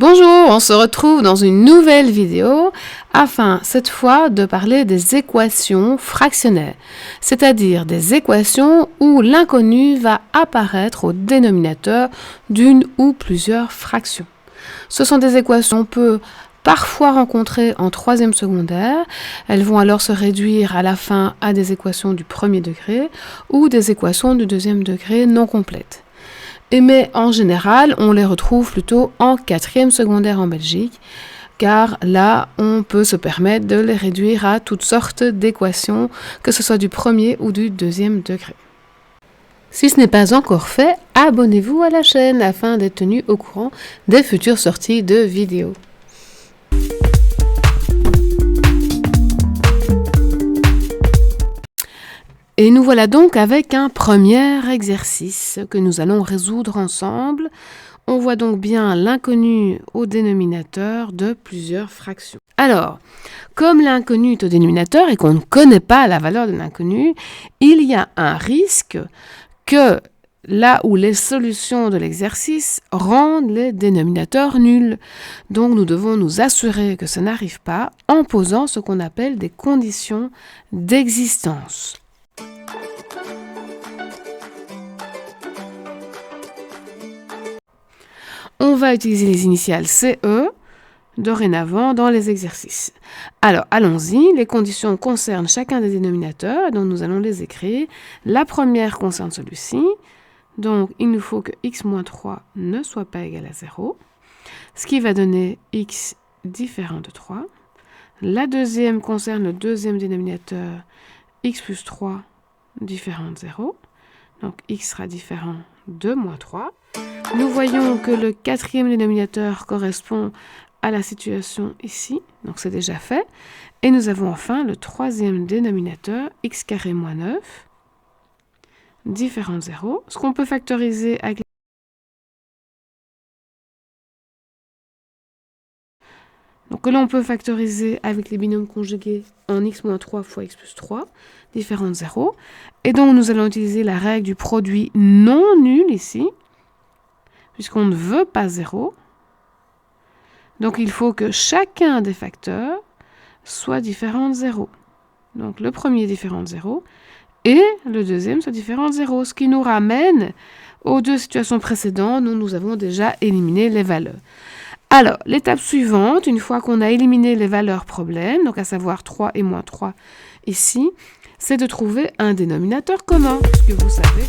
Bonjour, on se retrouve dans une nouvelle vidéo afin cette fois de parler des équations fractionnaires, c'est-à-dire des équations où l'inconnu va apparaître au dénominateur d'une ou plusieurs fractions. Ce sont des équations qu'on peut parfois rencontrer en troisième secondaire. Elles vont alors se réduire à la fin à des équations du premier degré ou des équations du deuxième degré non complètes. Mais en général, on les retrouve plutôt en quatrième secondaire en Belgique, car là, on peut se permettre de les réduire à toutes sortes d'équations, que ce soit du premier ou du deuxième degré. Si ce n'est pas encore fait, abonnez-vous à la chaîne afin d'être tenu au courant des futures sorties de vidéos. Et nous voilà donc avec un premier exercice que nous allons résoudre ensemble. On voit donc bien l'inconnu au dénominateur de plusieurs fractions. Alors, comme l'inconnu est au dénominateur et qu'on ne connaît pas la valeur de l'inconnu, il y a un risque que là où les solutions de l'exercice rendent les dénominateurs nuls. Donc nous devons nous assurer que ça n'arrive pas en posant ce qu'on appelle des conditions d'existence. On va utiliser les initiales CE dorénavant dans les exercices. Alors, allons-y. Les conditions concernent chacun des dénominateurs, donc nous allons les écrire. La première concerne celui-ci. Donc, il nous faut que x-3 ne soit pas égal à 0, ce qui va donner x différent de 3. La deuxième concerne le deuxième dénominateur, x plus 3 différent de 0. Donc, x sera différent de moins 3. Nous voyons que le quatrième dénominateur correspond à la situation ici, donc c'est déjà fait. Et nous avons enfin le troisième dénominateur, x carré moins 9, différent de 0. Ce qu'on peut factoriser avec que l'on peut factoriser avec les binômes conjugués en x moins 3 fois x plus 3, différent de 0. Et donc nous allons utiliser la règle du produit non nul ici, puisqu'on ne veut pas 0. Donc il faut que chacun des facteurs soit différent de 0. Donc le premier est différent de 0 et le deuxième soit différent de 0, ce qui nous ramène aux deux situations précédentes où nous avons déjà éliminé les valeurs. Alors, l'étape suivante, une fois qu'on a éliminé les valeurs problèmes, donc à savoir 3 et moins 3 ici, c'est de trouver un dénominateur commun, ce que vous savez.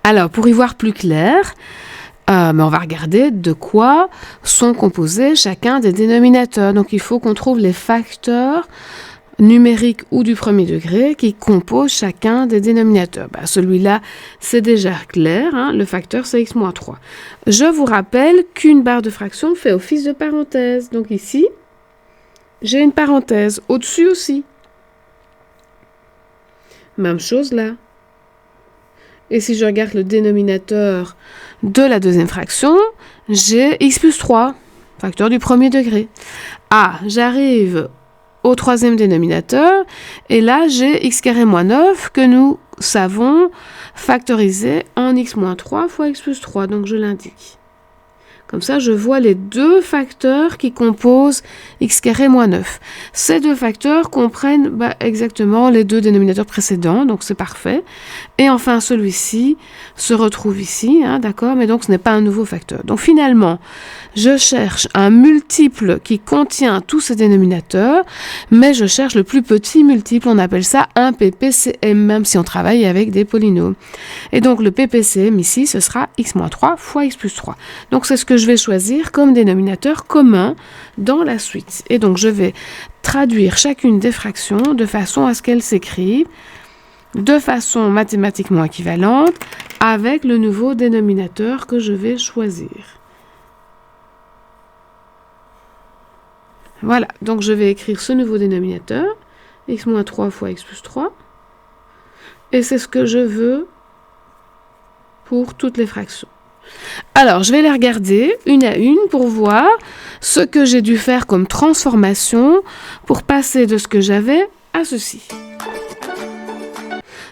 Alors, pour y voir plus clair, on va regarder de quoi sont composés chacun des dénominateurs. Donc, il faut qu'on trouve les facteurs numériques ou du premier degré qui composent chacun des dénominateurs. Celui-là, c'est déjà clair, hein, le facteur, c'est x-3. Je vous rappelle qu'une barre de fraction fait office de parenthèse. Donc ici, j'ai une parenthèse. Au-dessus aussi. Même chose là. Et si je regarde le dénominateur de la deuxième fraction, j'ai x plus 3, facteur du premier degré. Ah, j'arrive au troisième dénominateur, et là, j'ai x carré moins 9 que nous savons factoriser en x moins 3 fois x plus 3, donc je l'indique. Comme ça, je vois les deux facteurs qui composent x carré moins 9. Ces deux facteurs comprennent exactement les deux dénominateurs précédents, donc c'est parfait. Et enfin, celui-ci se retrouve ici, hein, d'accord, mais donc ce n'est pas un nouveau facteur. Donc finalement, je cherche un multiple qui contient tous ces dénominateurs, mais je cherche le plus petit multiple, on appelle ça un PPCM, même si on travaille avec des polynômes. Et donc le PPCM ici, ce sera x-3 fois x plus 3. Donc c'est ce que je vais choisir comme dénominateur commun dans la suite. Et donc je vais traduire chacune des fractions de façon à ce qu'elles s'écrivent de façon mathématiquement équivalente avec le nouveau dénominateur que je vais choisir. Voilà, donc je vais écrire ce nouveau dénominateur, x-3 fois x plus 3, et c'est ce que je veux pour toutes les fractions. Alors, je vais les regarder une à une pour voir ce que j'ai dû faire comme transformation pour passer de ce que j'avais à ceci.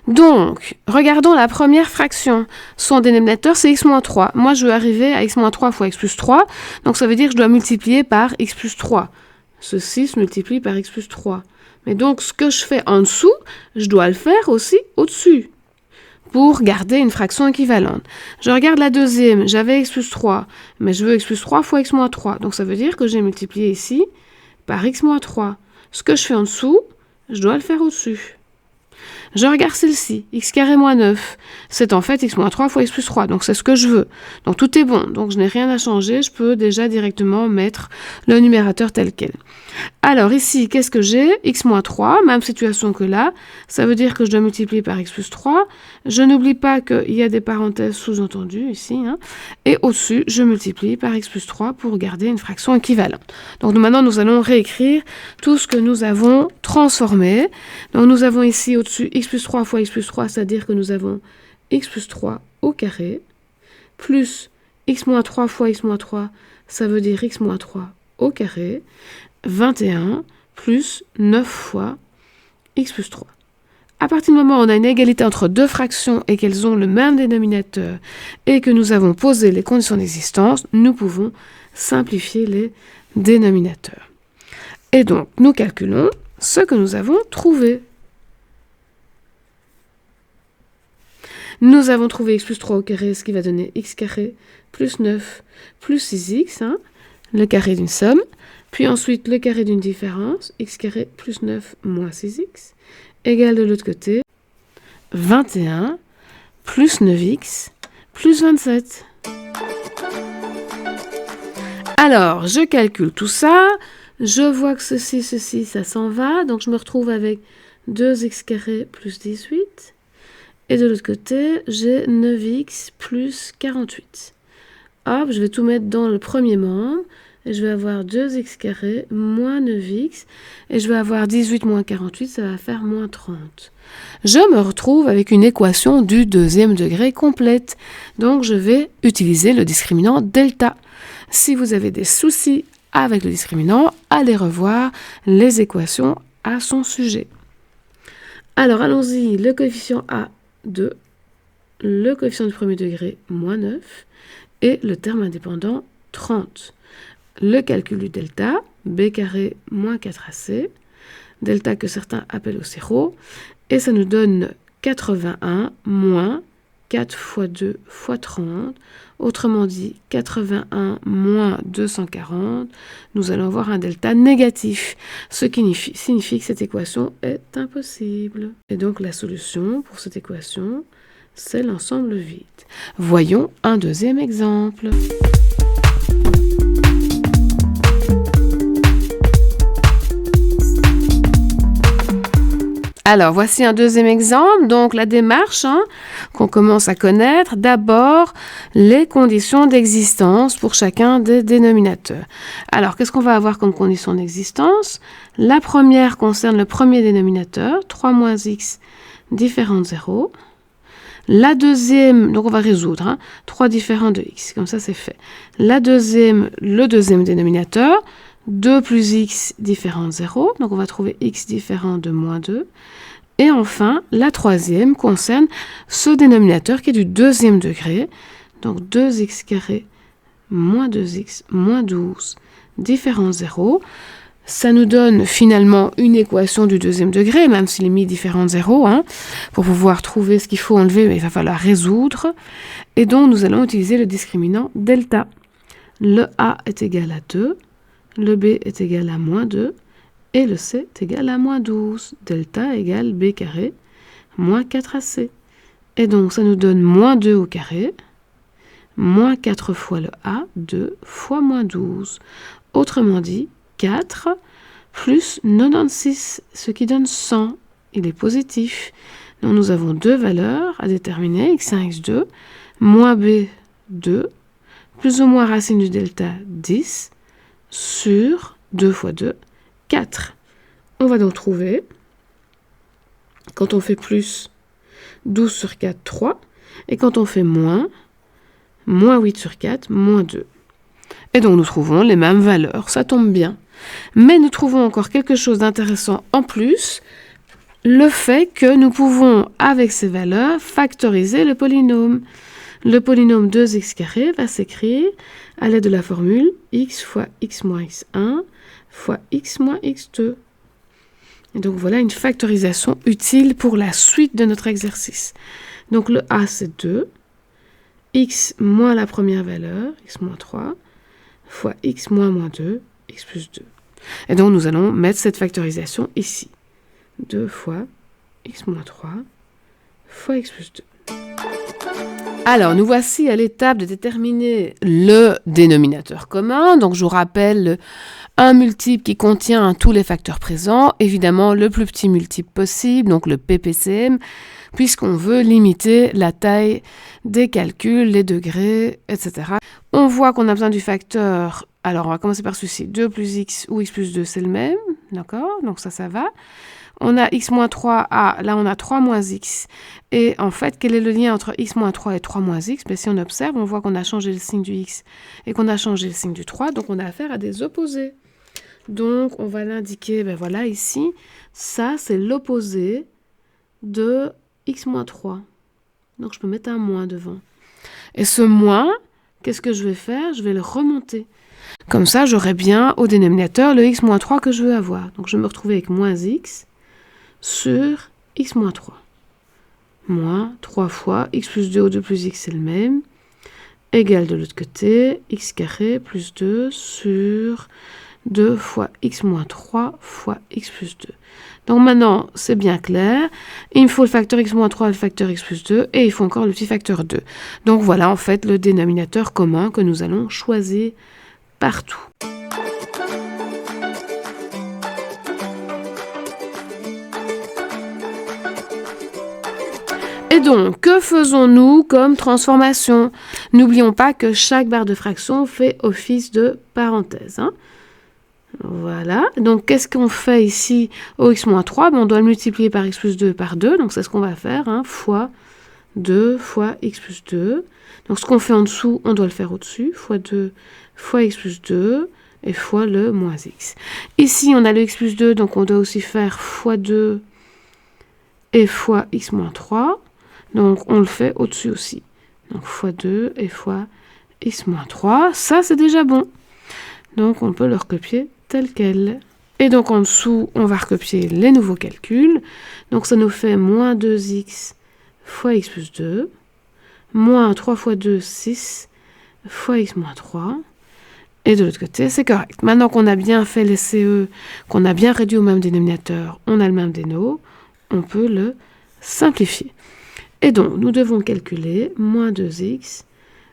Donc, regardons la première fraction. Son dénominateur, c'est x-3. Moi, je veux arriver à x-3 fois x plus 3. Donc, ça veut dire que je dois multiplier par x plus 3. Ceci se multiplie par x plus 3. Mais donc, ce que je fais en dessous, je dois le faire aussi au-dessus pour garder une fraction équivalente. Je regarde la deuxième, j'avais x plus 3, mais je veux x plus 3 fois x moins 3. Donc, ça veut dire que j'ai multiplié ici par x moins 3. Ce que je fais en dessous, je dois le faire au-dessus. Je regarde celle-ci, x carré moins 9. C'est en fait x moins 3 fois x plus 3, donc c'est ce que je veux. Donc tout est bon, donc je n'ai rien à changer, je peux déjà directement mettre le numérateur tel quel. Alors ici, qu'est-ce que j'ai? X moins 3, même situation que là, ça veut dire que je dois multiplier par x plus 3. Je n'oublie pas qu'il y a des parenthèses sous-entendues ici, hein, et au-dessus, je multiplie par x plus 3 pour garder une fraction équivalente. Donc maintenant, nous allons réécrire tout ce que nous avons transformé. Donc nous avons ici au-dessus x plus 3 fois x plus 3, c'est-à-dire que nous avons x plus 3 au carré, plus x moins 3 fois x moins 3, ça veut dire x moins 3 au carré, 21 plus 9 fois x plus 3. À partir du moment où on a une égalité entre deux fractions et qu'elles ont le même dénominateur et que nous avons posé les conditions d'existence, nous pouvons simplifier les dénominateurs. Et donc, nous calculons ce que nous avons trouvé. Nous avons trouvé x plus 3 au carré, ce qui va donner x carré plus 9 plus 6x, hein, le carré d'une somme. Puis ensuite, le carré d'une différence, x carré plus 9 moins 6x, égale de l'autre côté 21 plus 9x plus 27. Alors, je calcule tout ça. Je vois que ceci, ça s'en va. Donc, je me retrouve avec 2x carré plus 18. Et de l'autre côté, j'ai 9x plus 48. Hop, je vais tout mettre dans le premier membre. Et je vais avoir 2x carré moins 9x. Et je vais avoir 18 moins 48, ça va faire moins 30. Je me retrouve avec une équation du deuxième degré complète. Donc, je vais utiliser le discriminant delta. Si vous avez des soucis avec le discriminant, allez revoir les équations à son sujet. Alors, allons-y. Le coefficient A, 2. Le coefficient du premier degré, moins 9. Et le terme indépendant, 30. Le calcul du delta, b carré moins 4ac, delta que certains appellent au 0, et ça nous donne 81 moins 4 fois 2 fois 30, autrement dit 81 moins 240, nous allons avoir un delta négatif, ce qui signifie que cette équation est impossible. Et donc la solution pour cette équation, c'est l'ensemble vide. Voyons un deuxième exemple. Alors, voici un deuxième exemple. Donc, la démarche qu'on commence à connaître. D'abord, les conditions d'existence pour chacun des dénominateurs. Alors, qu'est-ce qu'on va avoir comme condition d'existence? La première concerne le premier dénominateur, 3 moins x différent de 0. La deuxième, donc on va résoudre, 3 différent de x, comme ça c'est fait. La deuxième, le deuxième dénominateur, 2 plus x différent de 0, donc on va trouver x différent de moins 2. Et enfin, la troisième concerne ce dénominateur qui est du deuxième degré, donc 2x carré moins 2x moins 12 différent de 0. Ça nous donne finalement une équation du deuxième degré, même s'il est mis différent de 0, pour pouvoir trouver ce qu'il faut enlever, mais il va falloir résoudre. Et donc, nous allons utiliser le discriminant delta. Le a est égal à 2, le b est égal à moins 2, et le c est égal à moins 12. Delta égale b carré moins 4ac. Et donc, ça nous donne moins 2 au carré, moins 4 fois le a, 2 fois moins 12. Autrement dit, 4 plus 96, ce qui donne 100. Il est positif. Donc nous avons deux valeurs à déterminer, x1, x2, moins b, 2, plus ou moins racine du delta, 10, sur 2 fois 2, 4. On va donc trouver, quand on fait plus, 12 sur 4, 3, et quand on fait moins 8 sur 4, moins 2. Et donc nous trouvons les mêmes valeurs, ça tombe bien. Mais nous trouvons encore quelque chose d'intéressant en plus, le fait que nous pouvons, avec ces valeurs, factoriser le polynôme. Le polynôme 2x carré va s'écrire à l'aide de la formule x fois x moins x1 fois x moins x2. Et donc voilà une factorisation utile pour la suite de notre exercice. Donc le a c'est 2, x moins la première valeur, x moins 3, fois x moins moins 2, x plus 2. Et donc nous allons mettre cette factorisation ici. 2 fois x moins 3 fois x plus 2. Alors, nous voici à l'étape de déterminer le dénominateur commun. Donc, je vous rappelle un multiple qui contient tous les facteurs présents. Évidemment, le plus petit multiple possible, donc le PPCM, puisqu'on veut limiter la taille des calculs, les degrés, etc. On voit qu'on a besoin du facteur. Alors, on va commencer par ceci. 2 plus x ou x plus 2, c'est le même. D'accord? Donc, ça va. On a x moins 3, là on a 3 moins x. Et en fait, quel est le lien entre x moins 3 et 3 moins x? Si on observe, on voit qu'on a changé le signe du x et qu'on a changé le signe du 3, donc on a affaire à des opposés. Donc on va l'indiquer, voilà ici, ça c'est l'opposé de x moins 3. Donc je peux mettre un moins devant. Et ce moins, qu'est-ce que je vais faire? Je vais le remonter. Comme ça, j'aurai bien au dénominateur le x moins 3 que je veux avoir. Donc je vais me retrouver avec moins x sur x moins 3. Moins 3 fois x plus 2 ou 2 plus x, c'est le même, égale de l'autre côté, x carré plus 2 sur 2 fois x moins 3 fois x plus 2. Donc maintenant, c'est bien clair. Il me faut le facteur x moins 3 et le facteur x plus 2, et il faut encore le petit facteur 2. Donc voilà en fait le dénominateur commun que nous allons choisir partout. Et donc, que faisons-nous comme transformation? N'oublions pas que chaque barre de fraction fait office de parenthèse. Voilà. Donc, qu'est-ce qu'on fait ici au x-3? On doit le multiplier par x plus 2 par 2. Donc, c'est ce qu'on va faire. Fois 2 fois x plus 2. Donc, ce qu'on fait en dessous, on doit le faire au-dessus. Fois 2 fois x plus 2 et fois le moins x. Ici, on a le x plus 2. Donc, on doit aussi faire fois 2 et fois x moins 3. Donc, on le fait au-dessus aussi. Donc, fois 2 et fois x moins 3. Ça, c'est déjà bon. Donc, on peut le recopier tel quel. Et donc, en dessous, on va recopier les nouveaux calculs. Donc, ça nous fait moins 2x fois x plus 2. Moins 3 fois 2, 6 fois x moins 3. Et de l'autre côté, c'est correct. Maintenant qu'on a bien fait les CE, qu'on a bien réduit au même dénominateur, on a le même déno, on peut le simplifier. Et donc, nous devons calculer moins 2x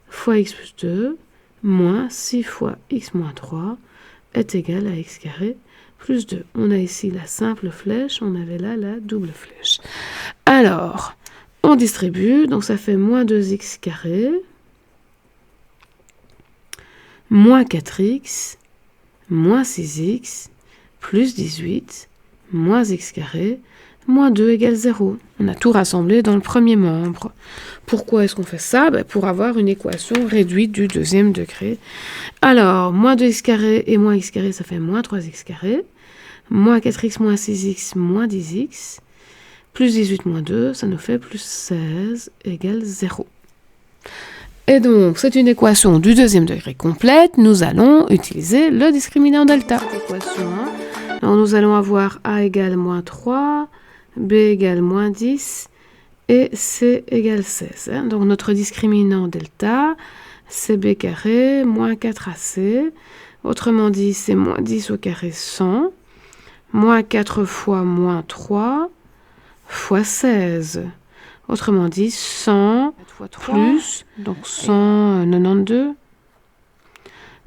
fois x plus 2 moins 6 fois x moins 3 est égal à x carré plus 2. On a ici la simple flèche, on avait là la double flèche. Alors, on distribue, donc ça fait moins 2x carré moins 4x moins 6x plus 18 moins x carré moins 2 égale 0. On a tout rassemblé dans le premier membre. Pourquoi est-ce qu'on fait ça? Pour avoir une équation réduite du deuxième degré. Alors, moins 2x carré et moins x carré, ça fait moins 3x carré. Moins 4x moins 6x moins 10x. Plus 18 moins 2, ça nous fait plus 16 égale 0. Et donc, c'est une équation du deuxième degré complète. Nous allons utiliser le discriminant delta. Cette équation, alors, nous allons avoir a égale moins 3, b égale moins 10 et c égale 16. Donc notre discriminant delta, c'est b carré moins 4ac. Autrement dit, c'est moins 10 au carré 100. Moins 4 fois moins 3 fois 16. Autrement dit, 100 fois 3, plus, donc 192.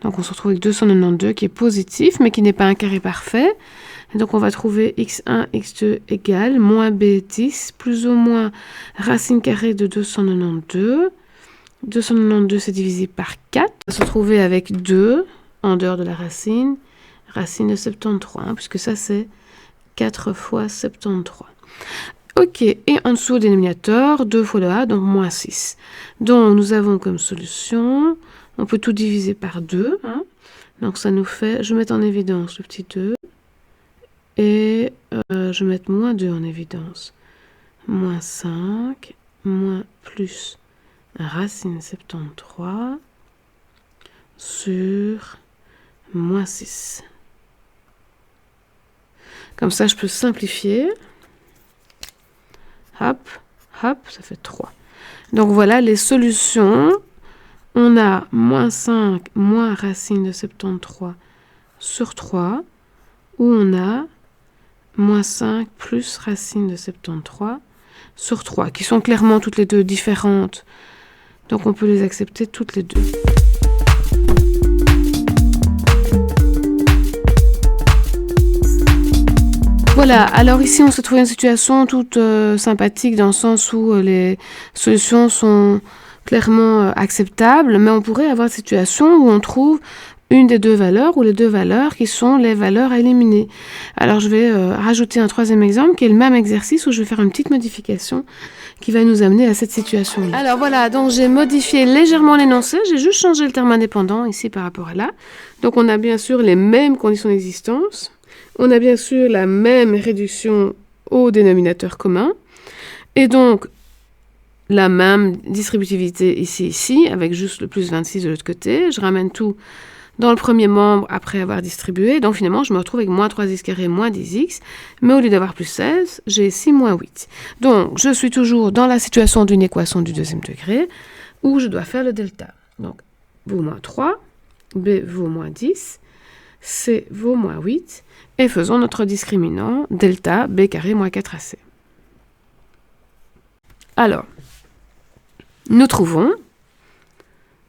Donc on se retrouve avec 292 qui est positif, mais qui n'est pas un carré parfait. Et donc on va trouver x1, x2 égale moins b10, plus ou moins racine carrée de 292. 292 c'est divisé par 4. On va se retrouver avec 2 en dehors de la racine de 73, puisque ça c'est 4 fois 73. Ok, et en dessous au dénominateur, 2 fois le a, donc moins 6. Donc nous avons comme solution, on peut tout diviser par 2. Donc ça nous fait, je vais mettre en évidence le petit 2. Et je vais mettre moins 2 en évidence. Moins 5, moins plus racine 73 sur moins 6. Comme ça, je peux simplifier. Hop, hop, ça fait 3. Donc voilà les solutions. On a moins 5 moins racine de 73 sur 3, où on a moins 5 plus racine de 73 sur 3, qui sont clairement toutes les deux différentes. Donc on peut les accepter toutes les deux. Voilà, alors ici on se trouve une situation toute sympathique dans le sens où les solutions sont clairement acceptables, mais on pourrait avoir une situation où on trouve une des deux valeurs ou les deux valeurs qui sont les valeurs à éliminer. Alors je vais rajouter un troisième exemple qui est le même exercice où je vais faire une petite modification qui va nous amener à cette situation-là. Alors voilà, donc j'ai modifié légèrement l'énoncé, j'ai juste changé le terme indépendant ici par rapport à là. Donc on a bien sûr les mêmes conditions d'existence, on a bien sûr la même réduction au dénominateur commun, et donc la même distributivité ici, avec juste le plus 26 de l'autre côté. Je ramène tout dans le premier membre après avoir distribué. Donc finalement, je me retrouve avec moins 3x carré moins 10x. Mais au lieu d'avoir plus 16, j'ai ici moins 8. Donc je suis toujours dans la situation d'une équation du deuxième degré où je dois faire le delta. Donc vaut moins 3, b vaut moins 10, c vaut moins 8. Et faisons notre discriminant delta b carré moins 4ac. Alors, nous trouvons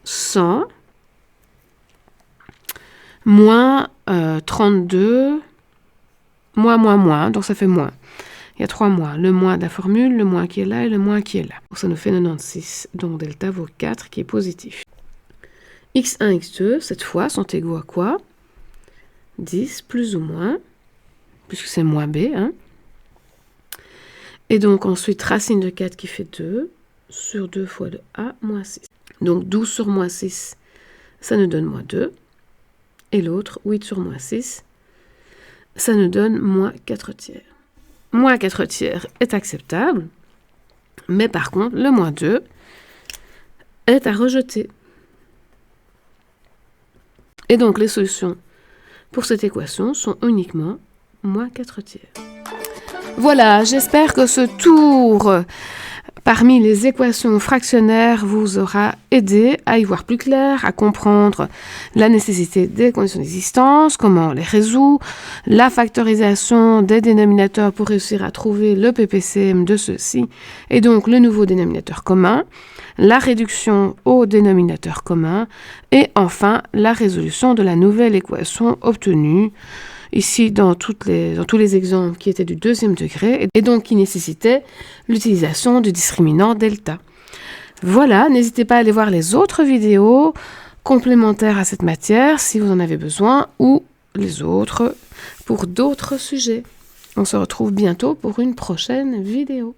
100 moins 32 moins, donc ça fait moins. Il y a 3 moins. Le moins de la formule, le moins qui est là et le moins qui est là. Donc ça nous fait 96, donc delta vaut 4 qui est positif. x1, x2, cette fois, sont égaux à quoi? 10 plus ou moins, puisque c'est moins b. Hein. Et donc ensuite, racine de 4 qui fait 2. Sur 2 fois de a moins 6. Donc 12 sur moins 6, ça nous donne moins 2. Et l'autre, 8 sur moins 6, ça nous donne moins 4 tiers. Moins 4 tiers est acceptable, mais par contre, le moins 2 est à rejeter. Et donc les solutions pour cette équation sont uniquement moins 4 tiers. Voilà, j'espère que ce tour parmi les équations fractionnaires vous aura aidé à y voir plus clair, à comprendre la nécessité des conditions d'existence, comment on les résout, la factorisation des dénominateurs pour réussir à trouver le PPCM de ceux-ci, et donc le nouveau dénominateur commun, la réduction au dénominateur commun, et enfin la résolution de la nouvelle équation obtenue, ici dans tous les exemples qui étaient du deuxième degré, et donc qui nécessitaient l'utilisation du discriminant delta. Voilà, n'hésitez pas à aller voir les autres vidéos complémentaires à cette matière si vous en avez besoin, ou les autres pour d'autres sujets. On se retrouve bientôt pour une prochaine vidéo.